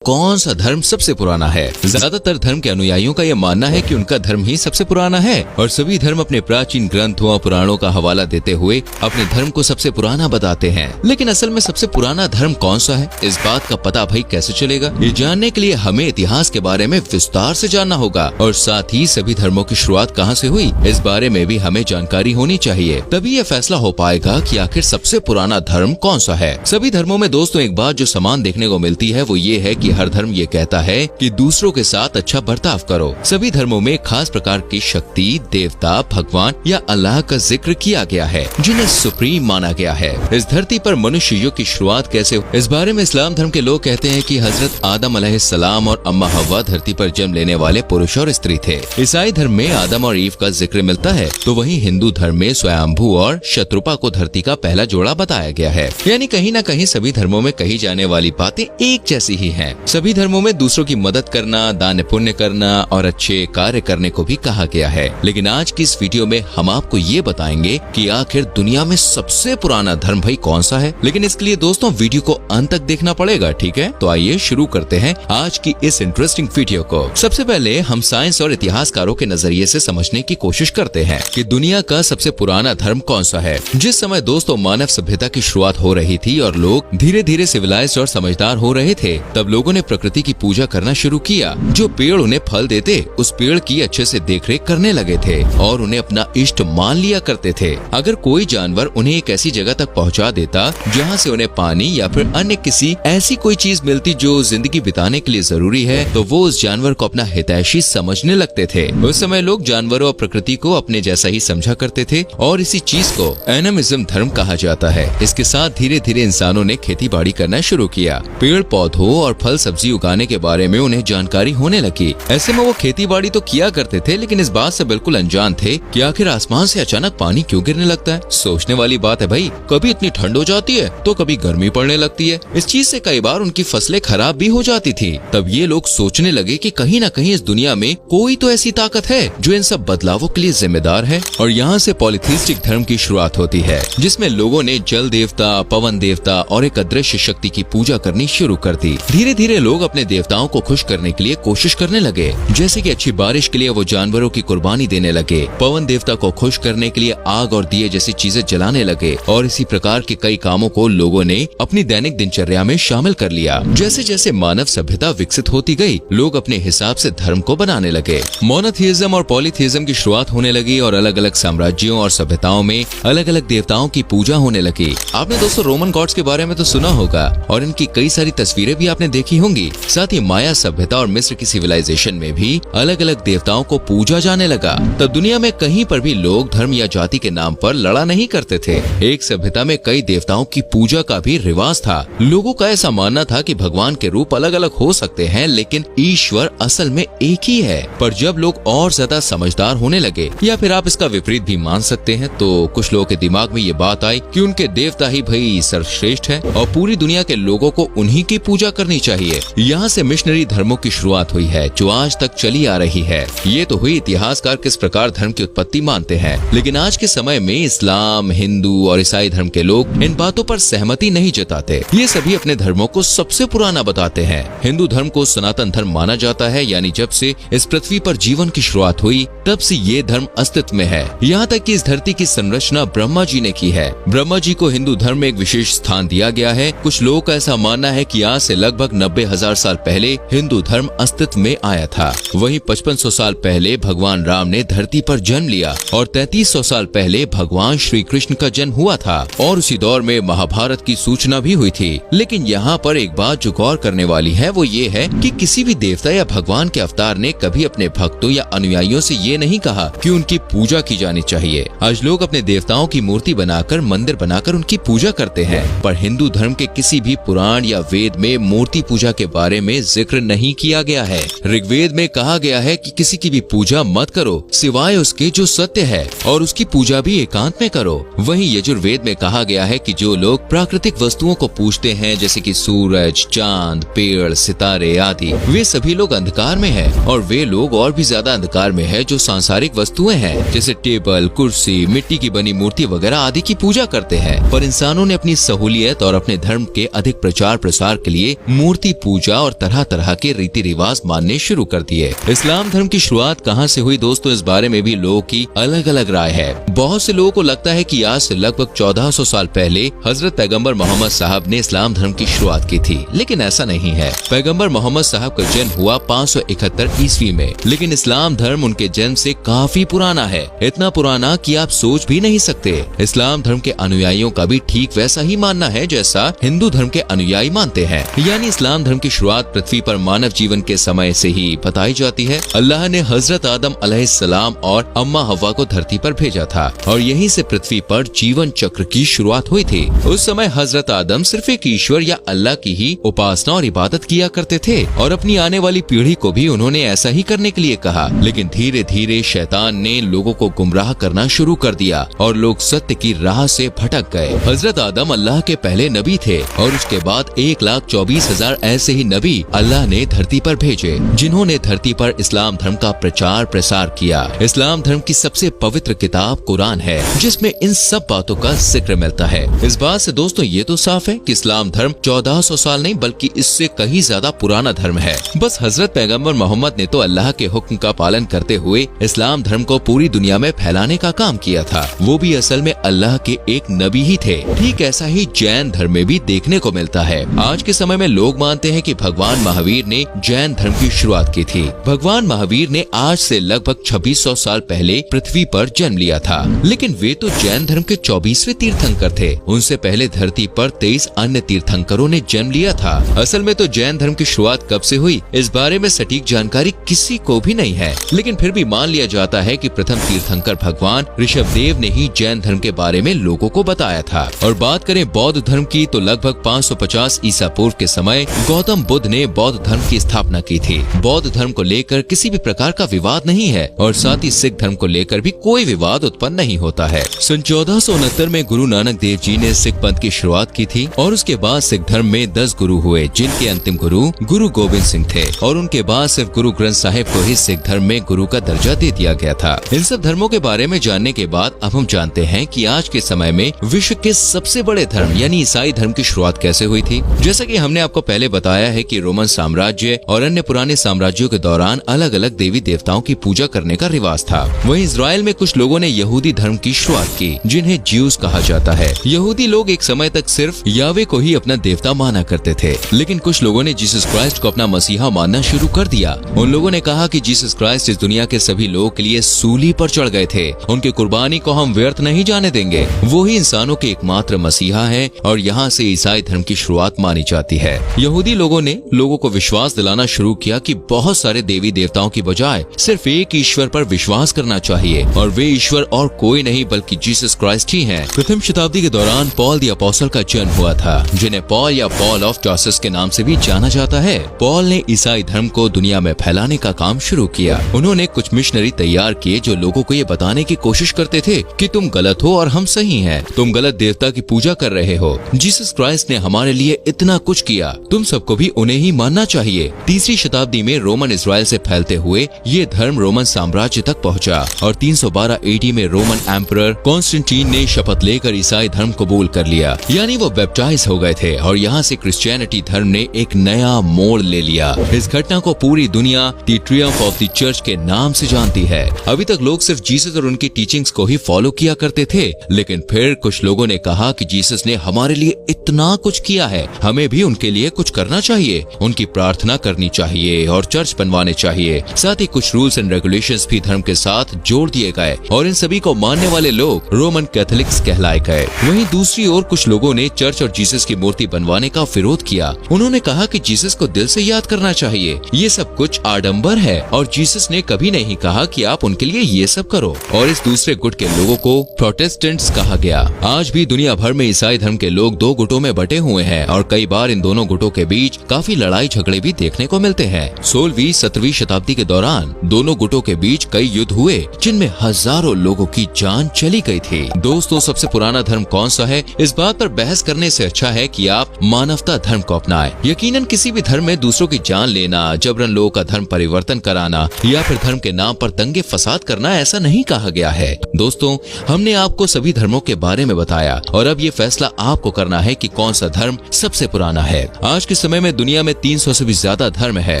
कौन सा धर्म सबसे पुराना है? ज्यादातर धर्म के अनुयायियों का यह मानना है कि उनका धर्म ही सबसे पुराना है और सभी धर्म अपने प्राचीन ग्रंथों और पुराणों का हवाला देते हुए अपने धर्म को सबसे पुराना बताते हैं। लेकिन असल में सबसे पुराना धर्म कौन सा है, इस बात का पता भाई कैसे चलेगा? ये जानने के लिए हमें इतिहास के बारे में विस्तार से जानना होगा और साथ ही सभी धर्मों की शुरुआत कहाँ से हुई, इस बारे में भी हमें जानकारी होनी चाहिए। तभी यह फैसला हो पाएगा कि आखिर सबसे पुराना धर्म कौन सा है। सभी धर्मों में दोस्तों एक बात जो समान देखने को मिलती है वो ये है कि हर धर्म ये कहता है कि दूसरों के साथ अच्छा बर्ताव करो। सभी धर्मों में खास प्रकार की शक्ति, देवता, भगवान या अल्लाह का जिक्र किया गया है जिन्हें सुप्रीम माना गया है। इस धरती पर मनुष्य युग की शुरुआत कैसे हुई, इस बारे में इस्लाम धर्म के लोग कहते हैं कि हजरत आदम अलैहिस्सलाम और अम्मा हव्वा धरती पर जन्म लेने वाले पुरुष और स्त्री थे। ईसाई धर्म में आदम और ईव का जिक्र मिलता है, तो वहीं हिंदू धर्म में स्वयंभू और शत्रुपा को धरती का पहला जोड़ा बताया गया है। यानी कहीं न कहीं सभी धर्मों में कही जाने वाली बातें एक जैसी ही हैं। सभी धर्मों में दूसरों की मदद करना, दान पुण्य करना और अच्छे कार्य करने को भी कहा गया है। लेकिन आज की इस वीडियो में हम आपको ये बताएंगे कि आखिर दुनिया में सबसे पुराना धर्म भाई कौन सा है। लेकिन इसके लिए दोस्तों वीडियो को अंत तक देखना पड़ेगा, ठीक है? तो आइए शुरू करते हैं आज की इस इंटरेस्टिंग वीडियो को। सबसे पहले हम साइंस और इतिहासकारों के नजरिए से समझने की कोशिश करते हैं कि दुनिया का सबसे पुराना धर्म कौन सा है। जिस समय दोस्तों मानव सभ्यता की शुरुआत हो रही थी और लोग धीरे धीरे सिविलाइज्ड और समझदार हो रहे थे, तब लोगों ने प्रकृति की पूजा करना शुरू किया। जो पेड़ उन्हें फल देते, उस पेड़ की अच्छे से देखरेख करने लगे थे और उन्हें अपना इष्ट मान लिया करते थे। अगर कोई जानवर उन्हें एक ऐसी जगह तक पहुंचा देता जहां से उन्हें पानी या फिर अन्य किसी ऐसी कोई चीज मिलती जो जिंदगी बिताने के लिए जरूरी है, तो वो उस जानवर को अपना हितैषी समझने लगते थे। उस समय लोग जानवरों और प्रकृति को अपने जैसा ही समझा करते थे और इसी चीज को एनिमिज्म धर्म कहा जाता है। इसके साथ धीरे धीरे इंसानों ने खेती बाड़ी करना शुरू किया। पेड़ पौधों और फल सब्जी उगाने के बारे में उन्हें जानकारी होने लगी। ऐसे में वो खेती बाड़ी तो किया करते थे, लेकिन इस बात से बिल्कुल अनजान थे कि आखिर आसमान से अचानक पानी क्यों गिरने लगता है। सोचने वाली बात है भाई, कभी इतनी ठंड हो जाती है तो कभी गर्मी पड़ने लगती है। इस चीज से कई बार उनकी फसलें खराब भी हो जाती थी। तब ये लोग सोचने लगे कि कहीं न कहीं इस दुनिया में कोई तो ऐसी ताकत है जो इन सब बदलावों के लिए जिम्मेदार है। और यहाँ से पॉलीथीस्टिक धर्म की शुरुआत होती है, जिसमें लोगों ने जल देवता, पवन देवता और एक अदृश्य शक्ति की पूजा करनी शुरू कर दी। धीरे धीरे लोग अपने देवताओं को खुश करने के लिए कोशिश करने लगे, जैसे कि अच्छी बारिश के लिए वो जानवरों की कुर्बानी देने लगे। पवन देवता को खुश करने के लिए आग और दिए जैसी चीजें जलाने लगे और इसी प्रकार के कई कामों को लोगों ने अपनी दैनिक दिनचर्या में शामिल कर लिया। जैसे जैसे मानव सभ्यता विकसित होती गई, लोग अपने हिसाब से धर्म को बनाने लगे। मोनोथीइज्म और पॉलीथीइज्म की शुरुआत होने लगी और अलग अलग साम्राज्यों और सभ्यताओं में अलग अलग देवताओं की पूजा होने लगी। आपने दोस्तों रोमन गॉड्स के बारे में तो सुना होगा और इनकी कई सारी तस्वीरें भी आपने देखी होंगी। साथ ही माया सभ्यता और मिस्र की सिविलाइजेशन में भी अलग अलग देवताओं को पूजा जाने लगा। तब दुनिया में कहीं पर भी लोग धर्म या जाति के नाम पर लड़ा नहीं करते थे। एक सभ्यता में कई देवताओं की पूजा का भी रिवाज था। लोगों का ऐसा मानना था कि भगवान के रूप अलग अलग हो सकते हैं, लेकिन ईश्वर असल में एक ही है। पर जब लोग और ज्यादा समझदार होने लगे, या फिर आप इसका विपरीत भी मान सकते हैं, तो कुछ लोगों के दिमाग में ये बात आई कि उनके देवता ही भाई सर्वश्रेष्ठ है और पूरी दुनिया के लोगों को उन्हीं की पूजा करनी चाहिए। यहाँ से मिशनरी धर्मों की शुरुआत हुई है जो आज तक चली आ रही है। ये तो हुई इतिहासकार किस प्रकार धर्म की उत्पत्ति मानते हैं, लेकिन आज के समय में इस्लाम, हिंदू और ईसाई धर्म के लोग इन बातों पर सहमति नहीं जताते। ये सभी अपने धर्मों को सबसे पुराना बताते हैं। हिंदू धर्म को सनातन धर्म माना जाता है, यानी जब से इस पृथ्वी पर जीवन की शुरुआत हुई तब से ये धर्म अस्तित्व में है। यहाँ तक कि इस धरती की संरचना ब्रह्मा जी ने की है। ब्रह्मा जी को हिंदू धर्म में एक विशेष स्थान दिया गया है। कुछ लोगों का ऐसा मानना है कि आज से लगभग 90,000 साल पहले हिंदू धर्म अस्तित्व में आया था। वहीं 5500 साल पहले भगवान राम ने धरती पर जन्म लिया और 3300 साल पहले भगवान श्री कृष्ण का जन्म हुआ था और उसी दौर में महाभारत की सूचना भी हुई थी। लेकिन यहाँ पर एक बात जो गौर करने वाली है वो ये है कि किसी भी देवता या भगवान के अवतार ने कभी अपने भक्तों या अनुयायियों से ये नहीं कहा कि उनकी पूजा की जानी चाहिए। आज लोग अपने देवताओं की मूर्ति बनाकर, मंदिर बनाकर उनकी पूजा करते हैं, पर हिंदू धर्म के किसी भी पुराण या वेद में मूर्ति पूजा के बारे में जिक्र नहीं किया गया है। ऋग्वेद में कहा गया है कि किसी की भी पूजा मत करो सिवाय उसके जो सत्य है, और उसकी पूजा भी एकांत में करो। वहीं यजुर्वेद में कहा गया है कि जो लोग प्राकृतिक वस्तुओं को पूजते हैं, जैसे कि सूरज, चांद, पेड़, सितारे आदि, वे सभी लोग अंधकार में हैं और वे लोग और भी ज्यादा अंधकार में है जो सांसारिक वस्तुएं हैं, जैसे टेबल, कुर्सी, मिट्टी की बनी मूर्ति वगैरह आदि की पूजा करते हैं। पर इंसानों ने अपनी सहूलियत और अपने धर्म के अधिक प्रचार प्रसार के लिए मूर्ति मूर्ति पूजा और तरह तरह के रीति रिवाज मानने शुरू कर दिए। इस्लाम धर्म की शुरुआत कहाँ से हुई दोस्तों, इस बारे में भी लोगों की अलग अलग राय है। बहुत से लोगों को लगता है कि आज से लगभग 1400 साल पहले हजरत पैगंबर मोहम्मद साहब ने इस्लाम धर्म की शुरुआत की थी, लेकिन ऐसा नहीं है। पैगंबर मोहम्मद साहब का जन्म हुआ 571 ईस्वी में, लेकिन इस्लाम धर्म उनके जन्म से काफी पुराना है, इतना पुराना कि आप सोच भी नहीं सकते। इस्लाम धर्म के अनुयायियों का भी ठीक वैसा ही मानना है जैसा हिंदू धर्म के अनुयायी मानते हैं। यानी इस्लाम धर्म की शुरुआत पृथ्वी पर मानव जीवन के समय से ही बताई जाती है। अल्लाह ने हजरत आदम अलैहिस्सलाम और अम्मा हव्वा को धरती पर भेजा था और यहीं से पृथ्वी पर जीवन चक्र की शुरुआत हुई थी। उस समय हजरत आदम सिर्फ एक ईश्वर या अल्लाह की ही उपासना और इबादत किया करते थे और अपनी आने वाली पीढ़ी को भी उन्होंने ऐसा ही करने के लिए कहा। लेकिन धीरे धीरे शैतान ने लोगों को गुमराह करना शुरू कर दिया और लोग सत्य की राह से भटक गए। हजरत आदम अल्लाह के पहले नबी थे और उसके बाद 1,24,000 ऐसे ही नबी अल्लाह ने धरती पर भेजे, जिन्होंने धरती पर इस्लाम धर्म का प्रचार प्रसार किया। इस्लाम धर्म की सबसे पवित्र किताब कुरान है, जिसमें इन सब बातों का जिक्र मिलता है। इस बात से दोस्तों ये तो साफ है कि इस्लाम धर्म 1400 साल नहीं बल्कि इससे कहीं ज्यादा पुराना धर्म है। बस हजरत पैगंबर मोहम्मद ने तो अल्लाह के हुक्म का पालन करते हुए इस्लाम धर्म को पूरी दुनिया में फैलाने का काम किया था, वो भी असल में अल्लाह के एक नबी ही थे। ठीक ऐसा ही जैन धर्म में भी देखने को मिलता है। आज के समय में लोग मानते हैं कि भगवान महावीर ने जैन धर्म की शुरुआत की थी। भगवान महावीर ने आज से लगभग 2600 साल पहले पृथ्वी पर जन्म लिया था, लेकिन वे तो जैन धर्म के 24वें तीर्थंकर थे। उनसे पहले धरती पर 23 अन्य तीर्थंकरों ने जन्म लिया था। असल में तो जैन धर्म की शुरुआत कब से हुई इस बारे में सटीक जानकारी किसी को भी नहीं है, लेकिन फिर भी मान लिया जाता है कि प्रथम तीर्थंकर भगवान ऋषभदेव ने ही जैन धर्म के बारे में लोगों को बताया था। और बात करें बौद्ध धर्म की तो लगभग 550 ईसा पूर्व के समय गौतम बुद्ध ने बौद्ध धर्म की स्थापना की थी। बौद्ध धर्म को लेकर किसी भी प्रकार का विवाद नहीं है और साथ ही सिख धर्म को लेकर भी कोई विवाद उत्पन्न नहीं होता है। सन 1469 में गुरु नानक देव जी ने सिख पंथ की शुरुआत की थी और उसके बाद सिख धर्म में 10 गुरु हुए, जिनके अंतिम गुरु गुरु गोविंद सिंह थे और उनके बाद सिर्फ गुरु ग्रंथ साहिब को ही सिख धर्म में गुरु का दर्जा दे दिया गया था। इन सब धर्मों के बारे में जानने के बाद अब हम जानते हैं कि आज के समय में विश्व के सबसे बड़े धर्म यानी ईसाई धर्म की शुरुआत कैसे हुई थी। जैसा कि हमने आपको पहले बताया है कि रोमन साम्राज्य और अन्य पुराने साम्राज्यों के दौरान अलग अलग देवी देवताओं की पूजा करने का रिवाज था। वहीं इजराइल में कुछ लोगों ने यहूदी धर्म की शुरुआत की, जिन्हें ज्यूज कहा जाता है। यहूदी लोग एक समय तक सिर्फ यावे को ही अपना देवता माना करते थे, लेकिन कुछ लोगों ने जीसस क्राइस्ट को अपना मसीहा मानना शुरू कर दिया। उन लोगों ने कहा कि जीसस क्राइस्ट इस दुनिया के सभी लोगों के लिए सूली पर चढ़ गए थे, उनकी कुर्बानी को हम व्यर्थ नहीं जाने देंगे। वो ही इंसानों के एकमात्र मसीहा है और यहाँ से ईसाई धर्म की शुरुआत मानी जाती है। यहूदी लोगों ने लोगों को विश्वास दिलाना शुरू किया कि बहुत सारे देवी देवताओं की बजाय सिर्फ एक ईश्वर पर विश्वास करना चाहिए और वे ईश्वर और कोई नहीं बल्कि जीसस क्राइस्ट ही हैं। प्रथम शताब्दी के दौरान पॉल द अपोस्टल का जन्म हुआ था, जिन्हें पॉल या पॉल ऑफ टार्सस के नाम से भी जाना जाता है। पॉल ने ईसाई धर्म को दुनिया में फैलाने का काम शुरू किया। उन्होंने कुछ मिशनरी तैयार किए जो लोगों को ये बताने की कोशिश करते थे कि तुम गलत हो और हम सही हैं, तुम गलत देवता की पूजा कर रहे हो। जीसस क्राइस्ट ने हमारे लिए इतना कुछ किया, तुम सबको भी उन्हें ही मानना चाहिए। तीसरी शताब्दी में रोमन इजराइल से फैलते हुए ये धर्म रोमन साम्राज्य तक पहुंचा और 312 AD में रोमन एम्परर कॉन्स्टेंटीन ने शपथ लेकर ईसाई धर्म कबूल कर लिया, यानी वो बैप्टाइज हो गए थे और यहाँ से क्रिश्चियनिटी धर्म ने एक नया मोड़ ले लिया। इस घटना को पूरी दुनिया the Triumph of the church के नाम से जानती है। अभी तक लोग सिर्फ जीसस और उनकी टीचिंग्स को ही फॉलो किया करते थे, लेकिन फिर कुछ लोगों ने कहा कि जीसस ने हमारे लिए इतना कुछ किया है, हमें भी उनके लिए कुछ करना चाहिए, उनकी प्रार्थना करनी चाहिए और चर्च बनवाने चाहिए। साथ ही कुछ रूल्स एंड रेगुलेशंस भी धर्म के साथ जोड़ दिए गए और इन सभी को मानने वाले लोग रोमन कैथोलिक्स कहलाए गए। वहीं दूसरी ओर कुछ लोगों ने चर्च और जीसस की मूर्ति बनवाने का विरोध किया। उन्होंने कहा कि जीसस को दिल से याद करना चाहिए, ये सब कुछ आडंबर है और जीसस ने कभी नहीं कहा कि आप उनके लिए ये सब करो। और इस दूसरे गुट के लोगों को प्रोटेस्टेंट्स कहा गया। आज भी दुनिया भर में ईसाई धर्म के लोग दो गुटों में बटे हुए हैं और कई बार इन दोनों गुटों के बीच काफी लड़ाई झगड़े भी देखने को मिलते हैं। 16वीं 17वीं शताब्दी के दौरान दोनों गुटों के बीच कई युद्ध हुए, जिनमें हजारों लोगों की जान चली गई थी। दोस्तों, सबसे पुराना धर्म कौन सा है, इस बात पर बहस करने से अच्छा है कि आप मानवता धर्म को अपनाएं। यकीनन किसी भी धर्म में दूसरों की जान लेना, जबरन लोगों का धर्म परिवर्तन कराना या फिर धर्म के नाम पर दंगे फसाद करना ऐसा नहीं कहा गया है। दोस्तों, हमने आपको सभी धर्मों के बारे में बताया और अब ये फैसला आपको करना है कि कौन सा धर्म सबसे पुराना है। आज के इस समय में दुनिया में 300 से भी ज्यादा धर्म है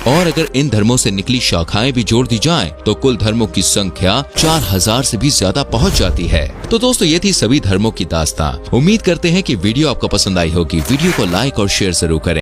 और अगर इन धर्मों से निकली शाखाएं भी जोड़ दी जाएं, तो कुल धर्मों की संख्या 4000 से भी ज्यादा पहुंच जाती है। तो दोस्तों, ये थी सभी धर्मों की दास्तां। उम्मीद करते हैं कि वीडियो आपको पसंद आई होगी। वीडियो को लाइक और शेयर जरूर करें।